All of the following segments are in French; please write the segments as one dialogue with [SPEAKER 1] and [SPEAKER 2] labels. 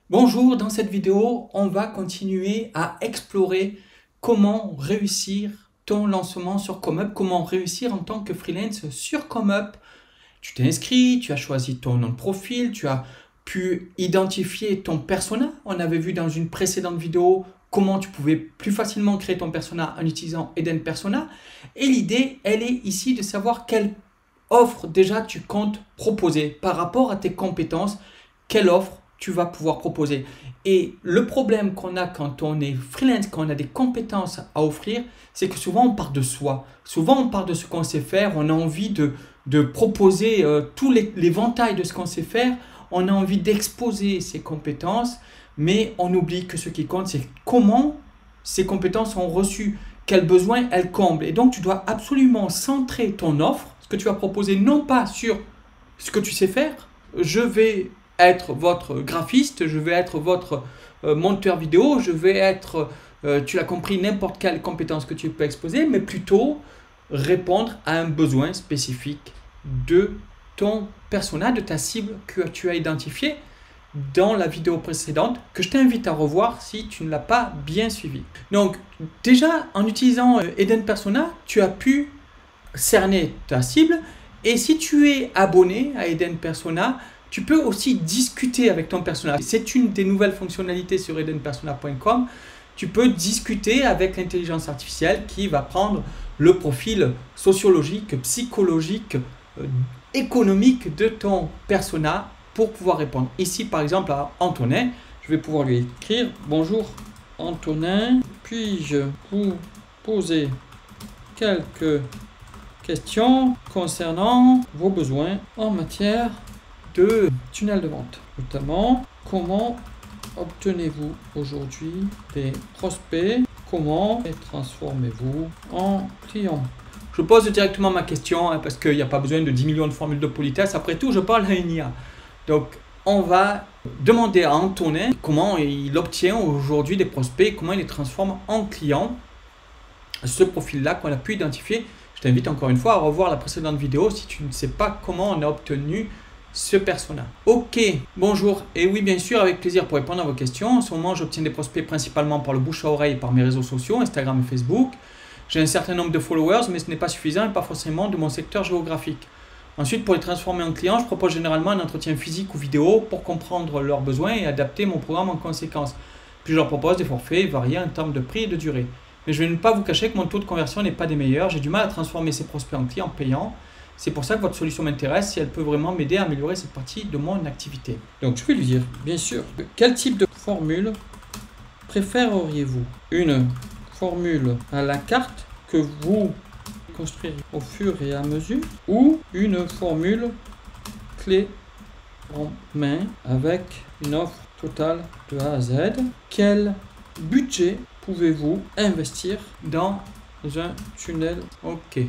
[SPEAKER 1] Bonjour, dans cette vidéo, on va continuer à explorer comment réussir ton lancement sur ComeUp, comment réussir en tant que freelance sur ComeUp. Tu t'es inscrit, tu as choisi ton nom de profil, tu as pu identifier ton persona. On avait vu dans une précédente vidéo comment tu pouvais plus facilement créer ton persona en utilisant Eden Persona. Et l'idée, elle est ici de savoir quelle offre déjà tu comptes proposer par rapport à tes compétences, quelle offre tu vas pouvoir proposer. Et le problème qu'on a quand on est freelance, quand on a des compétences à offrir, c'est que souvent on part de soi. Souvent on part de ce qu'on sait faire, on a envie de proposer tous l'éventail de ce qu'on sait faire, on a envie d'exposer ses compétences, mais on oublie que ce qui compte, c'est comment ces compétences sont reçues, quels besoins elles comblent. Et donc tu dois absolument centrer ton offre, ce que tu vas proposer, non pas sur ce que tu sais faire. Je vais être votre graphiste, je vais être votre monteur vidéo, je vais être, tu l'as compris, n'importe quelle compétence que tu peux exposer, mais plutôt répondre à un besoin spécifique de ton persona, de ta cible que tu as identifié dans la vidéo précédente, que je t'invite à revoir si tu ne l'as pas bien suivi. Donc déjà, en utilisant Eden Persona, tu as pu cerner ta cible, et si tu es abonné à Eden Persona, tu peux aussi discuter avec ton persona. C'est une des nouvelles fonctionnalités sur edenpersona.com. Tu peux discuter avec l'intelligence artificielle qui va prendre le profil sociologique, psychologique, économique de ton persona pour pouvoir répondre. Ici, par exemple, à Antonin, je vais pouvoir lui écrire « Bonjour Antonin, puis-je vous poser quelques questions concernant vos besoins en matière de tunnel de vente, notamment comment obtenez-vous aujourd'hui des prospects, comment les transformez-vous en clients ?» Je pose directement ma question parce qu'il n'y a pas besoin de 10 millions de formules de politesse. Après tout, je parle à une IA. Donc, on va demander à Antonin comment il obtient aujourd'hui des prospects, comment il les transforme en clients. Ce profil-là qu'on a pu identifier. Je t'invite encore une fois à revoir la précédente vidéo si tu ne sais pas comment on a obtenu ce persona. Ok, bonjour. Et oui, bien sûr, avec plaisir pour répondre à vos questions. En ce moment, j'obtiens des prospects principalement par le bouche à oreille et par mes réseaux sociaux, Instagram et Facebook. J'ai un certain nombre de followers, mais ce n'est pas suffisant et pas forcément de mon secteur géographique. Ensuite, pour les transformer en clients, je propose généralement un entretien physique ou vidéo pour comprendre leurs besoins et adapter mon programme en conséquence. Puis je leur propose des forfaits variés en termes de prix et de durée. Mais je ne vais pas vous cacher que mon taux de conversion n'est pas des meilleurs. J'ai du mal à transformer ces prospects en clients payants. C'est pour ça que votre solution m'intéresse, si elle peut vraiment m'aider à améliorer cette partie de mon activité. Donc je vais lui dire, bien sûr, quel type de formule préféreriez-vous? Une formule à la carte que vous construirez au fur et à mesure, ou une formule clé en main avec une offre totale de A à Z? Quel budget pouvez-vous investir dans un tunnel? Ok.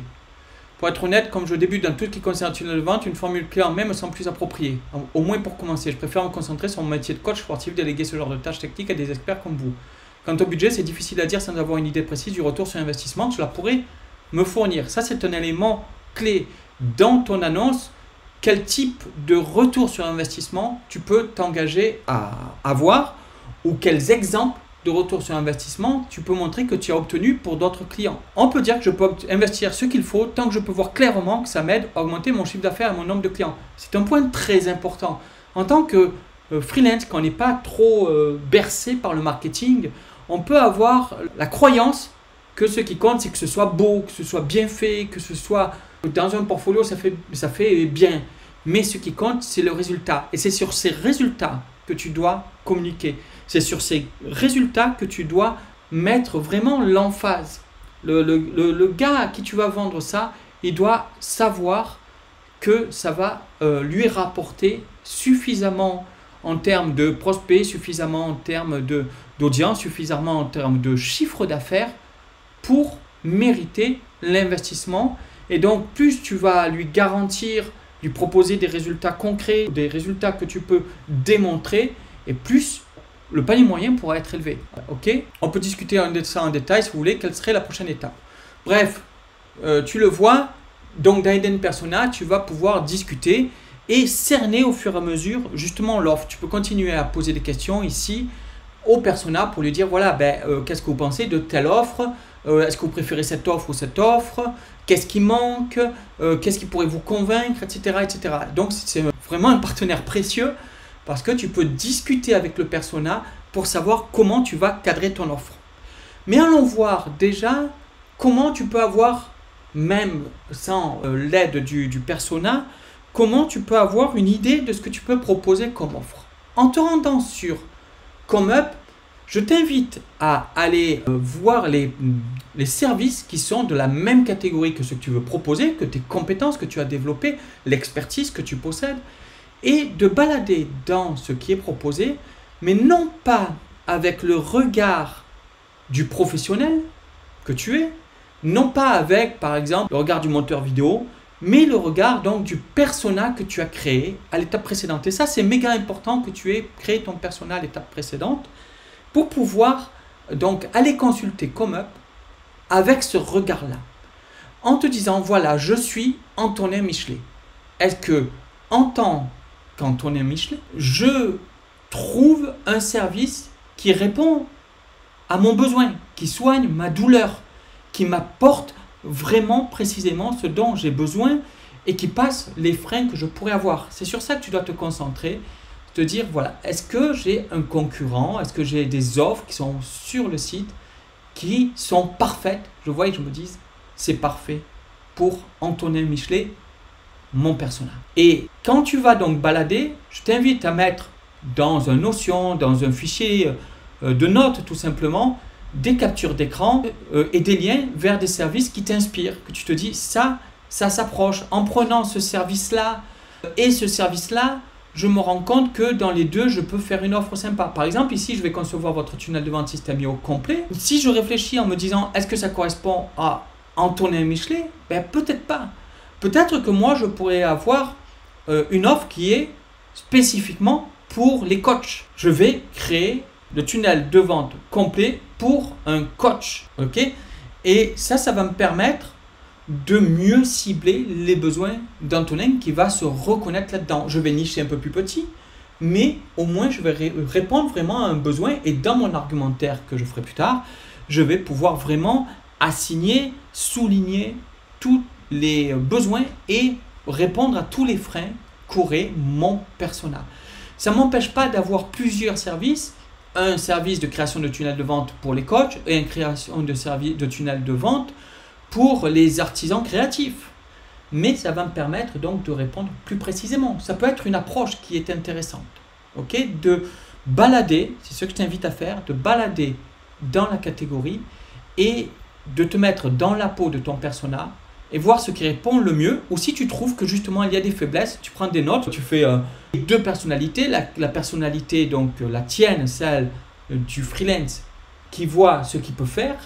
[SPEAKER 1] Pour être honnête, comme je débute dans tout ce qui concerne le tunnel de vente, une formule clé en main me semble plus appropriée. Au moins pour commencer, je préfère me concentrer sur mon métier de coach sportif, déléguer ce genre de tâches techniques à des experts comme vous. Quant au budget, c'est difficile à dire sans avoir une idée précise du retour sur investissement que cela pourrait me fournir. Ça, c'est un élément clé dans ton annonce. Quel type de retour sur investissement tu peux t'engager à avoir, ou quels exemples de retour sur investissement tu peux montrer que tu as obtenu pour d'autres clients. On peut dire que je peux investir ce qu'il faut tant que je peux voir clairement que ça m'aide à augmenter mon chiffre d'affaires et mon nombre de clients. C'est un point très important. En tant que freelance, quand on n'est pas trop bercé par le marketing, on peut avoir la croyance que ce qui compte, c'est que ce soit beau, que ce soit bien fait, que ce soit dans un portfolio, ça fait bien. Mais ce qui compte, c'est le résultat. Et c'est sur ces résultats que tu dois communiquer. C'est sur ces résultats que tu dois mettre vraiment l'emphase. Le gars à qui tu vas vendre ça, il doit savoir que ça va lui rapporter suffisamment en termes de prospects, suffisamment en termes d'audience, suffisamment en termes de chiffre d'affaires pour mériter l'investissement. Et donc, plus tu vas lui garantir, lui proposer des résultats concrets, des résultats que tu peux démontrer, et plus le panier moyen pourra être élevé. Ok? On peut discuter de ça en détail si vous voulez, quelle serait la prochaine étape. Bref, tu le vois, donc dans Eden Persona, tu vas pouvoir discuter et cerner au fur et à mesure justement l'offre. Tu peux continuer à poser des questions ici au persona pour lui dire voilà, qu'est-ce que vous pensez de telle offre, est-ce que vous préférez cette offre ou cette offre, qu'est-ce qui manque, qu'est-ce qui pourrait vous convaincre, etc. etc. Donc c'est vraiment un partenaire précieux parce que tu peux discuter avec le persona pour savoir comment tu vas cadrer ton offre. Mais allons voir déjà comment tu peux avoir, même sans l'aide du persona, comment tu peux avoir une idée de ce que tu peux proposer comme offre. En te rendant sur ComeUp, je t'invite à aller voir les services qui sont de la même catégorie que ce que tu veux proposer, que tes compétences que tu as développées, l'expertise que tu possèdes, et de balader dans ce qui est proposé, mais non pas avec le regard du professionnel que tu es, non pas avec, par exemple, le regard du monteur vidéo, mais le regard donc du persona que tu as créé à l'étape précédente. Et ça, c'est méga important que tu aies créé ton persona à l'étape précédente pour pouvoir donc aller consulter ComeUp avec ce regard-là. En te disant, voilà, je suis Antonin Michelet. Est-ce que, en tant qu'Antonin Michelet, je trouve un service qui répond à mon besoin, qui soigne ma douleur, qui m'apporte vraiment précisément ce dont j'ai besoin et qui passe les freins que je pourrais avoir. C'est sur ça que tu dois te concentrer, te dire, voilà, est-ce que j'ai un concurrent, est-ce que j'ai des offres qui sont sur le site, qui sont parfaites, je vois et je me dis, c'est parfait pour Antonin Michelet, mon persona. Et quand tu vas donc balader, je t'invite à mettre dans un Notion, dans un fichier de notes tout simplement, des captures d'écran et des liens vers des services qui t'inspirent, que tu te dis ça s'approche. En prenant ce service-là et ce service-là, je me rends compte que dans les deux, je peux faire une offre sympa. Par exemple, ici, je vais concevoir votre tunnel de vente Système.io complet. Si je réfléchis en me disant, est-ce que ça correspond à Antonin Michelet? Peut-être pas. Peut-être que moi, je pourrais avoir une offre qui est spécifiquement pour les coachs. Je vais créer le tunnel de vente complet pour un coach. Okay? Et ça va me permettre de mieux cibler les besoins d'Antonin qui va se reconnaître là-dedans. Je vais nicher un peu plus petit, mais au moins je vais répondre vraiment à un besoin et dans mon argumentaire que je ferai plus tard, je vais pouvoir vraiment assigner, souligner tous les besoins et répondre à tous les freins qu'aurait mon persona. Ça ne m'empêche pas d'avoir plusieurs services, un service de création de tunnel de vente pour les coachs et une création de service de tunnel de vente pour les artisans créatifs. Mais ça va me permettre donc de répondre plus précisément. Ça peut être une approche qui est intéressante. Okay? De balader, c'est ce que je t'invite à faire, de balader dans la catégorie et de te mettre dans la peau de ton persona et voir ce qui répond le mieux. Ou si tu trouves que justement il y a des faiblesses, tu prends des notes, tu fais deux personnalités, la personnalité donc la tienne, celle du freelance qui voit ce qu'il peut faire,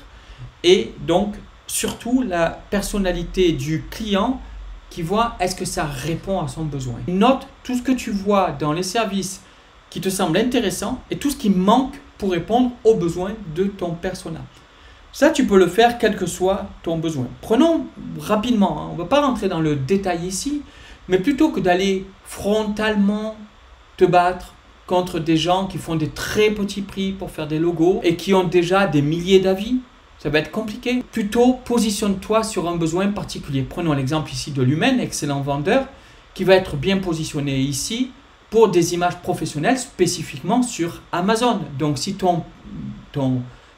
[SPEAKER 1] et donc surtout la personnalité du client qui voit est-ce que ça répond à son besoin. Note tout ce que tu vois dans les services qui te semblent intéressants et tout ce qui manque pour répondre aux besoins de ton persona. Ça, tu peux le faire quel que soit ton besoin. Prenons rapidement, on ne va pas rentrer dans le détail ici, mais plutôt que d'aller frontalement te battre contre des gens qui font des très petits prix pour faire des logos et qui ont déjà des milliers d'avis, ça va être compliqué. Plutôt, positionne-toi sur un besoin particulier. Prenons l'exemple ici de Lumen, excellent vendeur, qui va être bien positionné ici pour des images professionnelles spécifiquement sur Amazon. Donc, si ton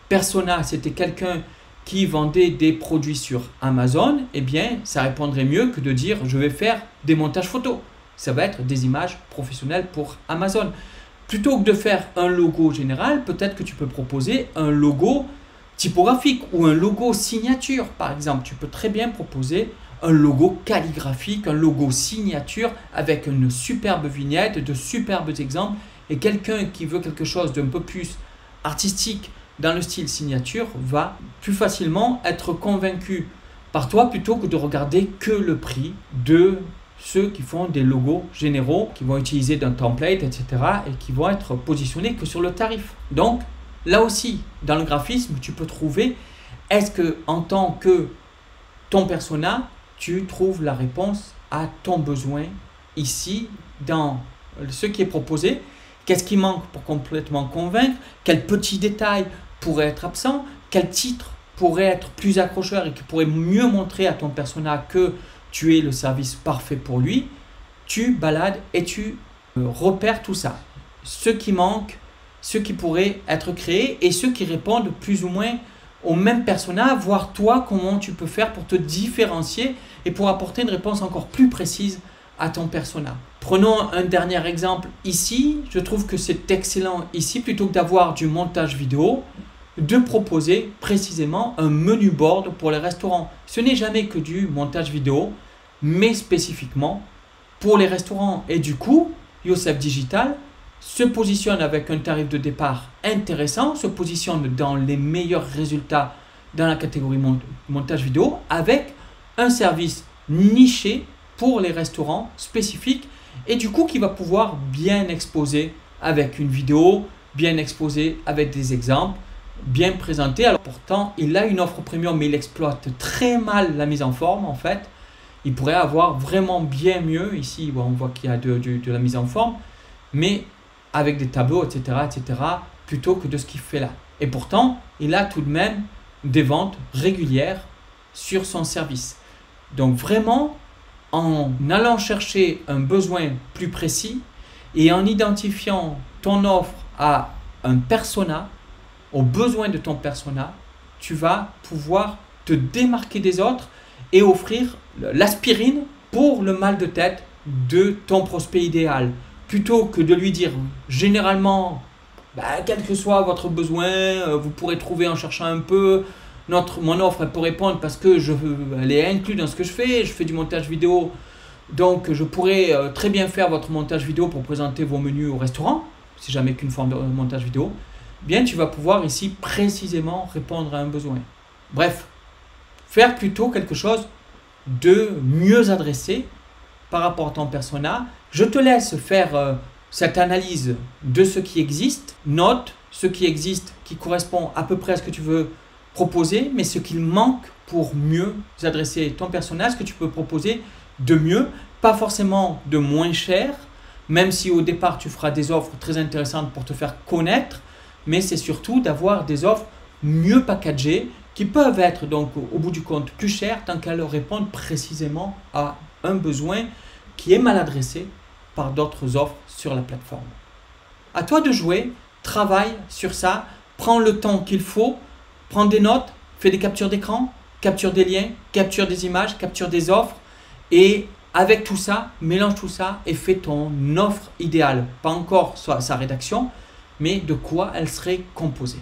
[SPEAKER 1] persona, c'était quelqu'un qui vendait des produits sur Amazon, eh bien, ça répondrait mieux que de dire je vais faire des montages photos. Ça va être des images professionnelles pour Amazon. Plutôt que de faire un logo général, peut-être que tu peux proposer un logo typographique ou un logo signature, par exemple. Tu peux très bien proposer un logo calligraphique, un logo signature avec une superbe vignette, de superbes exemples. Et quelqu'un qui veut quelque chose d'un peu plus artistique, dans le style signature, va plus facilement être convaincu par toi plutôt que de regarder que le prix de ceux qui font des logos généraux, qui vont utiliser d'un template, etc. et qui vont être positionnés que sur le tarif. Donc, là aussi, dans le graphisme, tu peux trouver, est-ce que en tant que ton persona, tu trouves la réponse à ton besoin ici dans ce qui est proposé. Qu'est-ce qui manque pour complètement convaincre? Quels petits détails pourraient être absents? Quel titre pourrait être plus accrocheur et qui pourrait mieux montrer à ton persona que tu es le service parfait pour lui? Tu balades et tu repères tout ça. Ce qui manque, ce qui pourrait être créé et ceux qui répondent plus ou moins au même persona, voir toi comment tu peux faire pour te différencier et pour apporter une réponse encore plus précise à ton persona. Prenons un dernier exemple ici. Je trouve que c'est excellent ici, plutôt que d'avoir du montage vidéo, de proposer précisément un menu board pour les restaurants. Ce n'est jamais que du montage vidéo, mais spécifiquement pour les restaurants. Et du coup, Youssef Digital se positionne avec un tarif de départ intéressant, se positionne dans les meilleurs résultats dans la catégorie montage vidéo avec un service niché pour les restaurants spécifiques et du coup qui va pouvoir bien exposer avec une vidéo, bien exposer avec des exemples, bien présenter. Alors pourtant, il a une offre premium mais il exploite très mal la mise en forme en fait. Il pourrait avoir vraiment bien mieux, ici on voit qu'il y a de la mise en forme, mais avec des tableaux, etc., plutôt que de ce qu'il fait là. Et pourtant, il a tout de même des ventes régulières sur son service. Donc vraiment, en allant chercher un besoin plus précis et en identifiant ton offre à un persona, aux besoins de ton persona, tu vas pouvoir te démarquer des autres et offrir l'aspirine pour le mal de tête de ton prospect idéal. Plutôt que de lui dire généralement, quel que soit votre besoin, vous pourrez trouver en cherchant un peu, mon offre elle peut répondre parce que elle est inclue dans ce que je fais du montage vidéo, donc je pourrais très bien faire votre montage vidéo pour présenter vos menus au restaurant, si jamais qu'une forme de montage vidéo, bien tu vas pouvoir ici précisément répondre à un besoin. Bref, faire plutôt quelque chose de mieux adressé par rapport à ton persona. Je te laisse faire cette analyse de ce qui existe. Note ce qui existe qui correspond à peu près à ce que tu veux proposer, mais ce qu'il manque pour mieux adresser ton persona, ce que tu peux proposer de mieux, pas forcément de moins cher, même si au départ tu feras des offres très intéressantes pour te faire connaître, mais c'est surtout d'avoir des offres mieux packagées qui peuvent être donc au bout du compte plus chères tant qu'elles répondent précisément à un besoin qui est mal adressé par d'autres offres sur la plateforme. À toi de jouer, travaille sur ça, prends le temps qu'il faut, prends des notes, fais des captures d'écran, capture des liens, capture des images, capture des offres et avec tout ça, mélange tout ça et fais ton offre idéale. Pas encore sa rédaction, mais de quoi elle serait composée.